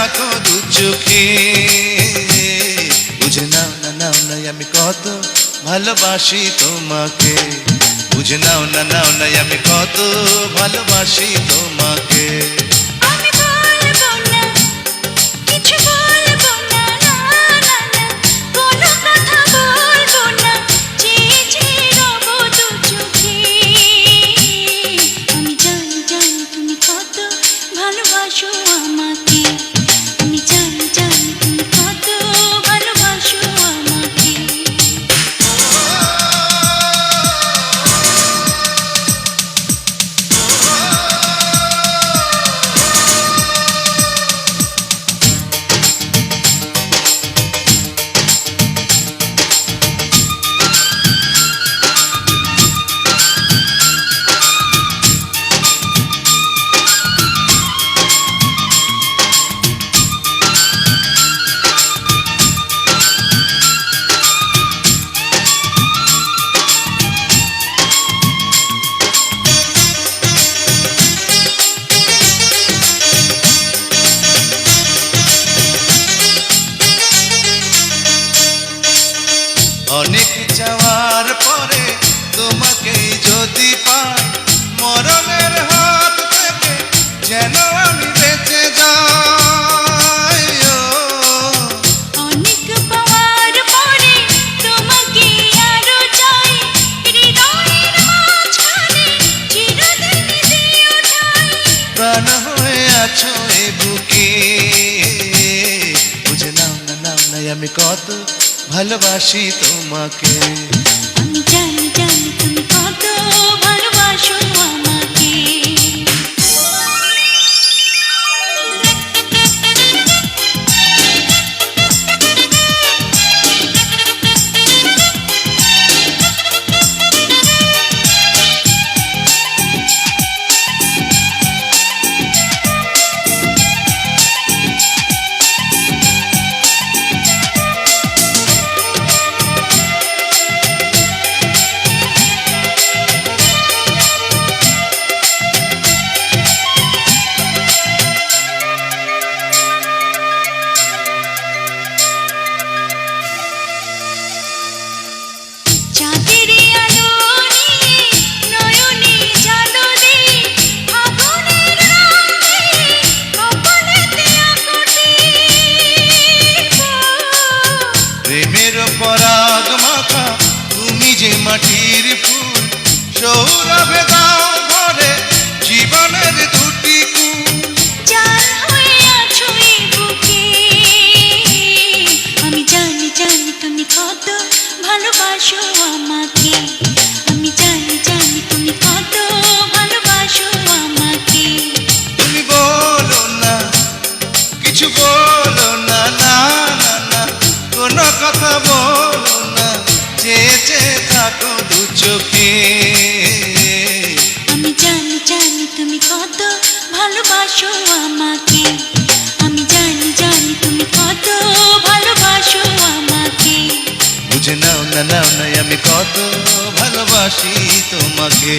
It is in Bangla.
থাকো দু চোখে। বুঝে নাও না নাও না আমি কত ভালোবাসি তোমাকে। বুঝে নাও না নাও না আমি কত ভালোবাসি তোমাকে। আমি বলবো না, কিছু বলবো না, না না না, কোনো কথা বলবো না, চেয়ে চেয়ে রব দু চোখে। আমি জানি জানি তুমি কত ভালোবাসো আমাকে। আমি জানি জানি তুমি কত ভালোবাসো আমাকে। অনেক যাওয়ার পরে তোমাকে যদি পাই, মরণের হাত থেকে যেন আমি বেঁচে যাই। অনেক পাওয়ার পরে তোমাকে আরো চাই, হৃদয়ের মাঝখানে চিরদিন দিও ঠাই। প্রাণ হয়ে আছো এ বুকে। বুঝে নাও না নাও না আমি কত ভালোবাসি তোমাকে। আমি জানি জানি তুমি কত ভালোবাসো আমাকে। চাঁদের আলো নিয়ে নয়নে জালো দে, আগুনের রং দিয়ে কপালেতে আঁকোটে। প্রেমের পরাগ মাখা তুমি যে মাটির ফুল, সৌরভে দাও ভরে জীবনের দুটি কুল। জান হয়ে আছো এই বুকে। আমি জানি জানি তুমি কত ভালোবাসো আমাকে। আমি জানি জানি তুমি কত ভালোবাসো আমাকে। তুমি বলো না, কিছু বলো না, না না না, কোনো কথা বলো না, চেয়ে চেয়ে থাকো দু চোখে। আমি জানি জানি তুমি কত ভালোবাসো আমাকে। আমি জানি জানি তুমি কত ভালোবাসো আমাকে। বুঝে নাও না নাও না আমি কত ভালোবাসি তোমাকে।